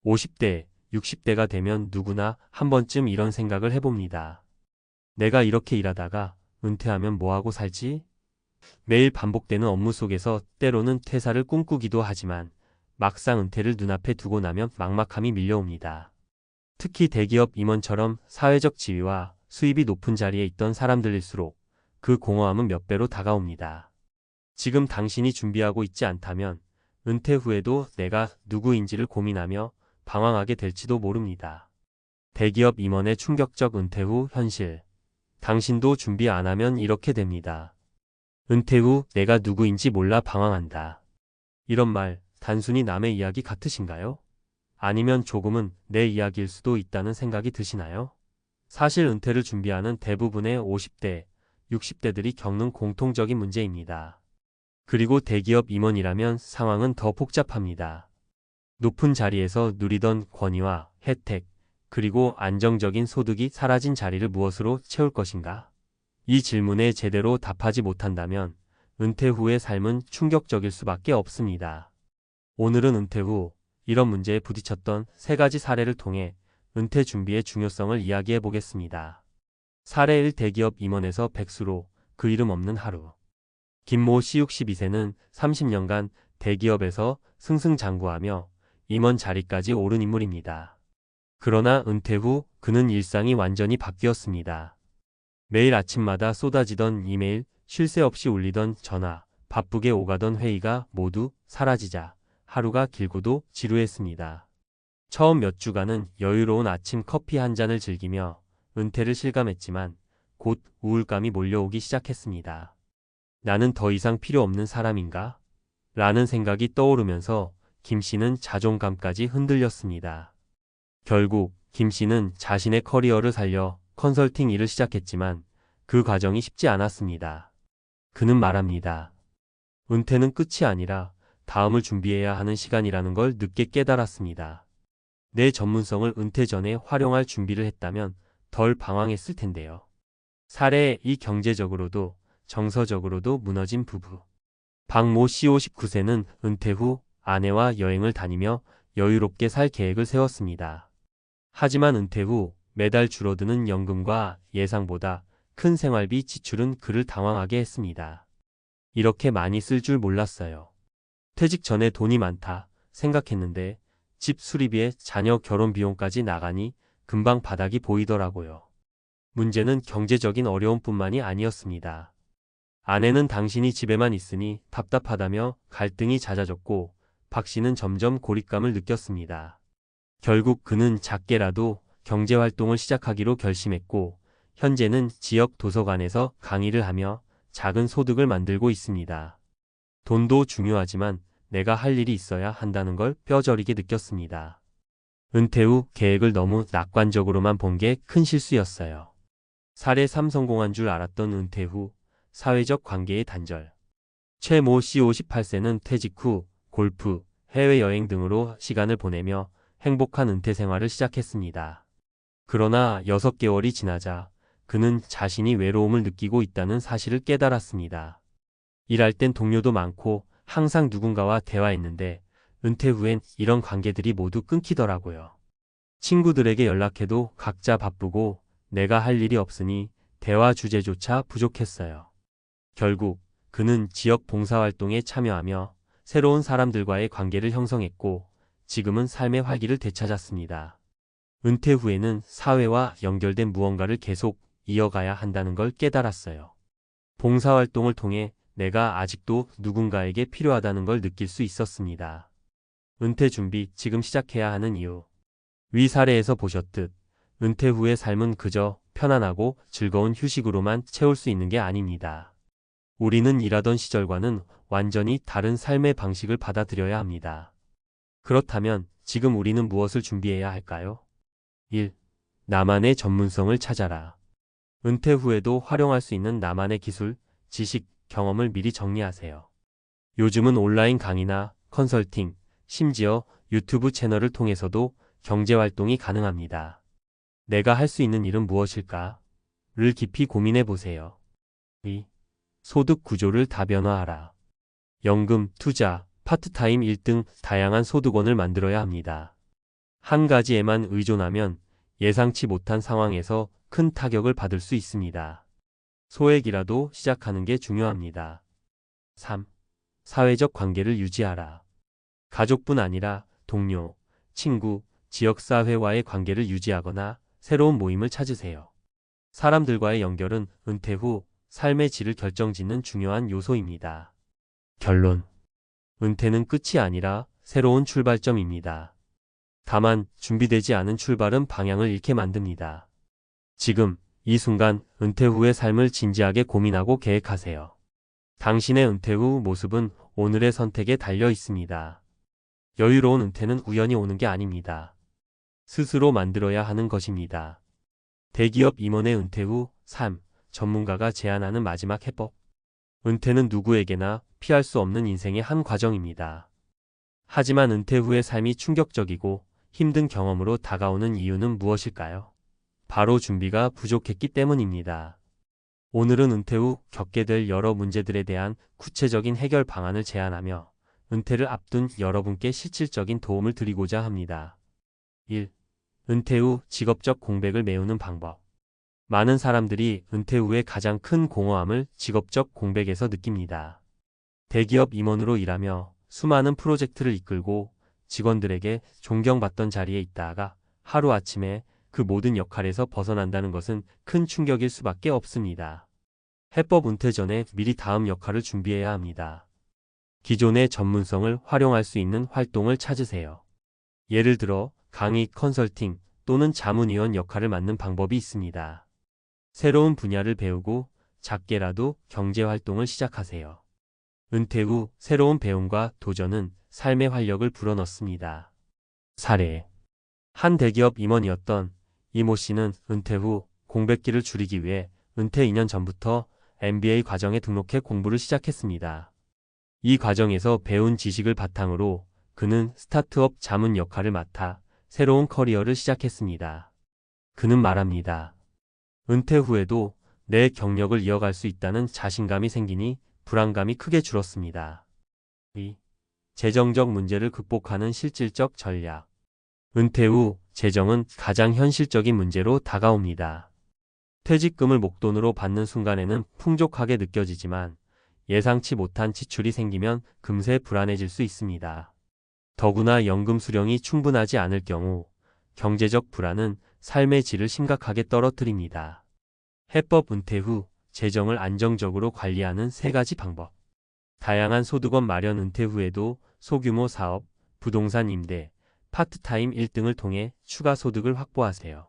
50대, 60대가 되면 누구나 한 번쯤 이런 생각을 해봅니다. 내가 이렇게 일하다가 은퇴하면 뭐하고 살지? 매일 반복되는 업무 속에서 때로는 퇴사를 꿈꾸기도 하지만 막상 은퇴를 눈앞에 두고 나면 막막함이 밀려옵니다. 특히 대기업 임원처럼 사회적 지위와 수입이 높은 자리에 있던 사람들일수록 그 공허함은 몇 배로 다가옵니다. 지금 당신이 준비하고 있지 않다면 은퇴 후에도 내가 누구인지를 고민하며 방황하게 될지도 모릅니다. 대기업 임원의 충격적 은퇴 후 현실. 당신도 준비 안 하면 이렇게 됩니다. 은퇴 후 내가 누구인지 몰라 방황한다. 이런 말 단순히 남의 이야기 같으신가요? 아니면 조금은 내 이야기일 수도 있다는 생각이 드시나요? 사실 은퇴를 준비하는 대부분의 50대, 60대들이 겪는 공통적인 문제입니다. 그리고 대기업 임원이라면 상황은 더 복잡합니다. 높은 자리에서 누리던 권위와 혜택, 그리고 안정적인 소득이 사라진 자리를 무엇으로 채울 것인가? 이 질문에 제대로 답하지 못한다면 은퇴 후의 삶은 충격적일 수밖에 없습니다. 오늘은 은퇴 후 이런 문제에 부딪혔던 3가지 사례를 통해 은퇴 준비의 중요성을 이야기해 보겠습니다. 사례 1. 대기업 임원에서 백수로 그 이름 없는 하루. 김모 씨 62세는 30년간 대기업에서 승승장구하며 임원 자리까지 오른 인물입니다. 그러나 은퇴 후 그는 일상이 완전히 바뀌었습니다. 매일 아침마다 쏟아지던 이메일, 쉴 새 없이 울리던 전화, 바쁘게 오가던 회의가 모두 사라지자 하루가 길고도 지루했습니다. 처음 몇 주간은 여유로운 아침 커피 한 잔을 즐기며 은퇴를 실감했지만 곧 우울감이 몰려오기 시작했습니다. 나는 더 이상 필요 없는 사람인가? 라는 생각이 떠오르면서 김 씨는 자존감까지 흔들렸습니다. 결국 김 씨는 자신의 커리어를 살려 컨설팅 일을 시작했지만 그 과정이 쉽지 않았습니다. 그는 말합니다. 은퇴는 끝이 아니라 다음을 준비해야 하는 시간이라는 걸 늦게 깨달았습니다. 내 전문성을 은퇴 전에 활용할 준비를 했다면 덜 방황했을 텐데요. 사례 2. 경제적으로도 정서적으로도 무너진 부부. 박모 씨 59세는 은퇴 후 아내와 여행을 다니며 여유롭게 살 계획을 세웠습니다. 하지만 은퇴 후 매달 줄어드는 연금과 예상보다 큰 생활비 지출은 그를 당황하게 했습니다. 이렇게 많이 쓸 줄 몰랐어요. 퇴직 전에 돈이 많다 생각했는데 집 수리비에 자녀 결혼 비용까지 나가니 금방 바닥이 보이더라고요. 문제는 경제적인 어려움뿐만이 아니었습니다. 아내는 당신이 집에만 있으니 답답하다며 갈등이 잦아졌고 박 씨는 점점 고립감을 느꼈습니다. 결국 그는 작게라도 경제활동을 시작하기로 결심했고 현재는 지역 도서관에서 강의를 하며 작은 소득을 만들고 있습니다. 돈도 중요하지만 내가 할 일이 있어야 한다는 걸 뼈저리게 느꼈습니다. 은퇴 후 계획을 너무 낙관적으로만 본 게 큰 실수였어요. 사례 3. 성공한 줄 알았던 은퇴 후 사회적 관계의 단절. 최모 씨 58세는 퇴직 후 골프, 해외여행 등으로 시간을 보내며 행복한 은퇴 생활을 시작했습니다. 그러나 6개월이 지나자 그는 자신이 외로움을 느끼고 있다는 사실을 깨달았습니다. 일할 땐 동료도 많고 항상 누군가와 대화했는데 은퇴 후엔 이런 관계들이 모두 끊기더라고요. 친구들에게 연락해도 각자 바쁘고 내가 할 일이 없으니 대화 주제조차 부족했어요. 결국 그는 지역 봉사활동에 참여하며 새로운 사람들과의 관계를 형성했고 지금은 삶의 활기를 되찾았습니다. 은퇴 후에는 사회와 연결된 무언가를 계속 이어가야 한다는 걸 깨달았어요. 봉사활동을 통해 내가 아직도 누군가에게 필요하다는 걸 느낄 수 있었습니다. 은퇴 준비 지금 시작해야 하는 이유. 위 사례에서 보셨듯 은퇴 후의 삶은 그저 편안하고 즐거운 휴식으로만 채울 수 있는 게 아닙니다. 우리는 일하던 시절과는 완전히 다른 삶의 방식을 받아들여야 합니다. 그렇다면 지금 우리는 무엇을 준비해야 할까요? 1. 나만의 전문성을 찾아라. 은퇴 후에도 활용할 수 있는 나만의 기술, 지식, 경험을 미리 정리하세요. 요즘은 온라인 강의나 컨설팅, 심지어 유튜브 채널을 통해서도 경제활동이 가능합니다. 내가 할 수 있는 일은 무엇일까? 를 깊이 고민해 보세요. 2. 소득 구조를 다변화하라. 연금, 투자, 파트타임 일 등 다양한 소득원을 만들어야 합니다. 한 가지에만 의존하면 예상치 못한 상황에서 큰 타격을 받을 수 있습니다. 소액이라도 시작하는 게 중요합니다. 3. 사회적 관계를 유지하라. 가족뿐 아니라 동료, 친구, 지역사회와의 관계를 유지하거나 새로운 모임을 찾으세요. 사람들과의 연결은 은퇴 후 삶의 질을 결정짓는 중요한 요소입니다. 결론. 은퇴는 끝이 아니라 새로운 출발점입니다. 다만 준비되지 않은 출발은 방향을 잃게 만듭니다. 지금 이 순간 은퇴 후의 삶을 진지하게 고민하고 계획하세요. 당신의 은퇴 후 모습은 오늘의 선택에 달려 있습니다. 여유로운 은퇴는 우연히 오는 게 아닙니다. 스스로 만들어야 하는 것입니다. 대기업 임원의 은퇴 후 삶, 전문가가 제안하는 마지막 해법. 은퇴는 누구에게나 피할 수 없는 인생의 한 과정입니다. 하지만 은퇴 후의 삶이 충격적이고 힘든 경험으로 다가오는 이유는 무엇일까요? 바로 준비가 부족했기 때문입니다. 오늘은 은퇴 후 겪게 될 여러 문제들에 대한 구체적인 해결 방안을 제안하며 은퇴를 앞둔 여러분께 실질적인 도움을 드리고자 합니다. 1. 은퇴 후 직업적 공백을 메우는 방법. 많은 사람들이 은퇴 후에 가장 큰 공허함을 직업적 공백에서 느낍니다. 대기업 임원으로 일하며 수많은 프로젝트를 이끌고 직원들에게 존경받던 자리에 있다가 하루아침에 그 모든 역할에서 벗어난다는 것은 큰 충격일 수밖에 없습니다. 해법 은퇴 전에 미리 다음 역할을 준비해야 합니다. 기존의 전문성을 활용할 수 있는 활동을 찾으세요. 예를 들어 강의, 컨설팅 또는 자문위원 역할을 맡는 방법이 있습니다. 새로운 분야를 배우고 작게라도 경제활동을 시작하세요. 은퇴 후 새로운 배움과 도전은 삶의 활력을 불어넣습니다. 사례. 한 대기업 임원이었던 이모 씨는 은퇴 후 공백기를 줄이기 위해 은퇴 2년 전부터 MBA 과정에 등록해 공부를 시작했습니다. 이 과정에서 배운 지식을 바탕으로 그는 스타트업 자문 역할을 맡아 새로운 커리어를 시작했습니다. 그는 말합니다. 은퇴 후에도 내 경력을 이어갈 수 있다는 자신감이 생기니 불안감이 크게 줄었습니다. 2. 재정적 문제를 극복하는 실질적 전략. 은퇴 후 재정은 가장 현실적인 문제로 다가옵니다. 퇴직금을 목돈으로 받는 순간에는 풍족하게 느껴지지만 예상치 못한 지출이 생기면 금세 불안해질 수 있습니다. 더구나 연금 수령이 충분하지 않을 경우 경제적 불안은 삶의 질을 심각하게 떨어뜨립니다. 해법 은퇴 후 재정을 안정적으로 관리하는 3가지 방법. 다양한 소득원 마련. 은퇴 후에도 소규모 사업, 부동산 임대, 파트타임 일 등을 통해 추가 소득을 확보하세요.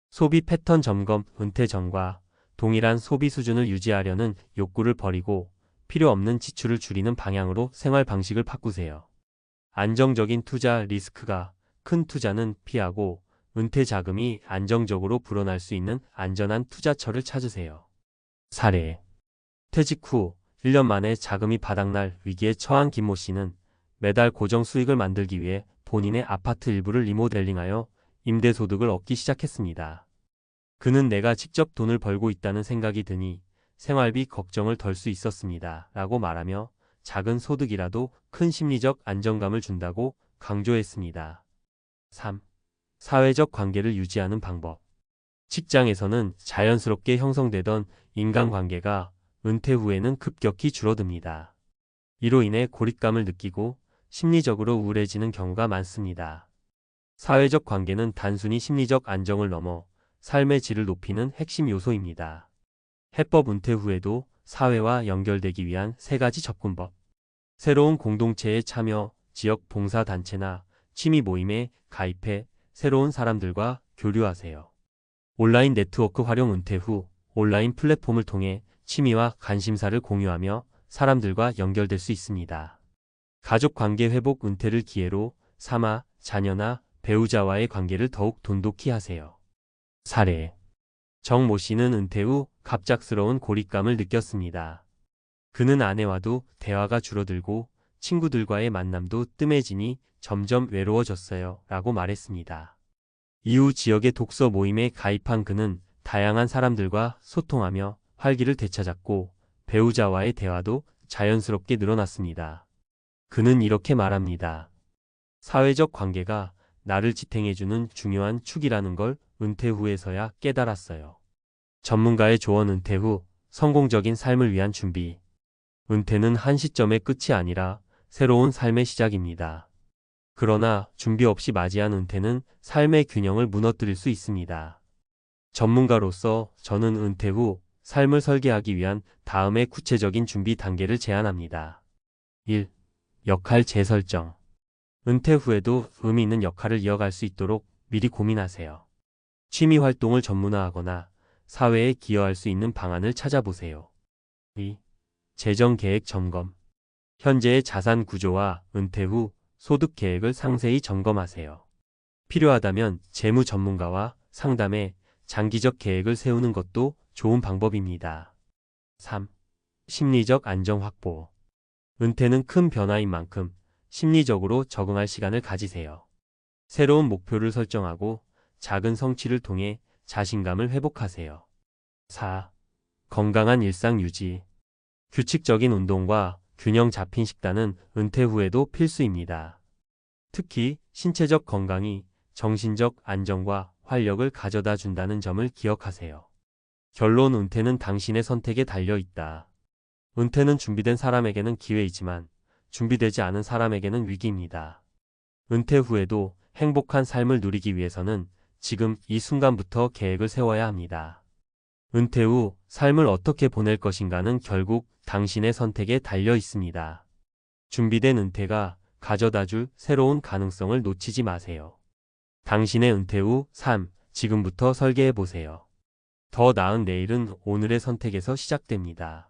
소비 패턴 점검. 은퇴 전과 동일한 소비 수준을 유지하려는 욕구를 버리고 필요 없는 지출을 줄이는 방향으로 생활 방식을 바꾸세요. 안정적인 투자. 리스크가 큰 투자는 피하고 은퇴 자금이 안정적으로 불어날 수 있는 안전한 투자처를 찾으세요. 사례. 퇴직 후 1년 만에 자금이 바닥날 위기에 처한 김모 씨는 매달 고정 수익을 만들기 위해 본인의 아파트 일부를 리모델링하여 임대소득을 얻기 시작했습니다. 그는 내가 직접 돈을 벌고 있다는 생각이 드니 생활비 걱정을 덜 수 있었습니다. 라고 말하며 작은 소득이라도 큰 심리적 안정감을 준다고 강조했습니다. 3. 사회적 관계를 유지하는 방법. 직장에서는 자연스럽게 형성되던 인간관계가 은퇴 후에는 급격히 줄어듭니다. 이로 인해 고립감을 느끼고 심리적으로 우울해지는 경우가 많습니다. 사회적 관계는 단순히 심리적 안정을 넘어 삶의 질을 높이는 핵심 요소입니다. 해법 은퇴 후에도 사회와 연결되기 위한 3가지 접근법. 새로운 공동체에 참여, 지역 봉사단체나 취미 모임에 가입해 새로운 사람들과 교류하세요. 온라인 네트워크 활용. 은퇴 후 온라인 플랫폼을 통해 취미와 관심사를 공유하며 사람들과 연결될 수 있습니다. 가족 관계 회복. 은퇴를 기회로 삼아 자녀나 배우자와의 관계를 더욱 돈독히 하세요. 사례. 정모 씨는 은퇴 후 갑작스러운 고립감을 느꼈습니다. 그는 아내와도 대화가 줄어들고 친구들과의 만남도 뜸해지니 점점 외로워졌어요. 라고 말했습니다. 이후 지역의 독서 모임에 가입한 그는 다양한 사람들과 소통하며 활기를 되찾았고 배우자와의 대화도 자연스럽게 늘어났습니다. 그는 이렇게 말합니다. 사회적 관계가 나를 지탱해주는 중요한 축이라는 걸 은퇴 후에서야 깨달았어요. 전문가의 조언. 은퇴 후 성공적인 삶을 위한 준비. 은퇴는 한 시점의 끝이 아니라 새로운 삶의 시작입니다. 그러나 준비 없이 맞이한 은퇴는 삶의 균형을 무너뜨릴 수 있습니다. 전문가로서 저는 은퇴 후 삶을 설계하기 위한 다음의 구체적인 준비 단계를 제안합니다. 1. 역할 재설정. 은퇴 후에도 의미 있는 역할을 이어갈 수 있도록 미리 고민하세요. 취미 활동을 전문화하거나 사회에 기여할 수 있는 방안을 찾아보세요. 2. 재정 계획 점검. 현재의 자산 구조와 은퇴 후 소득 계획을 상세히 점검하세요. 필요하다면 재무 전문가와 상담해 장기적 계획을 세우는 것도 좋은 방법입니다. 3. 심리적 안정 확보. 은퇴는 큰 변화인 만큼 심리적으로 적응할 시간을 가지세요. 새로운 목표를 설정하고 작은 성취를 통해 자신감을 회복하세요. 4. 건강한 일상 유지. 규칙적인 운동과 균형 잡힌 식단은 은퇴 후에도 필수입니다. 특히 신체적 건강이 정신적 안정과 활력을 가져다 준다는 점을 기억하세요. 결론. 은퇴는 당신의 선택에 달려 있다. 은퇴는 준비된 사람에게는 기회이지만 준비되지 않은 사람에게는 위기입니다. 은퇴 후에도 행복한 삶을 누리기 위해서는 지금 이 순간부터 계획을 세워야 합니다. 은퇴 후 삶을 어떻게 보낼 것인가는 결국 당신의 선택에 달려 있습니다. 준비된 은퇴가 가져다줄 새로운 가능성을 놓치지 마세요. 당신의 은퇴 후 삶, 지금부터 설계해 보세요. 더 나은 내일은 오늘의 선택에서 시작됩니다.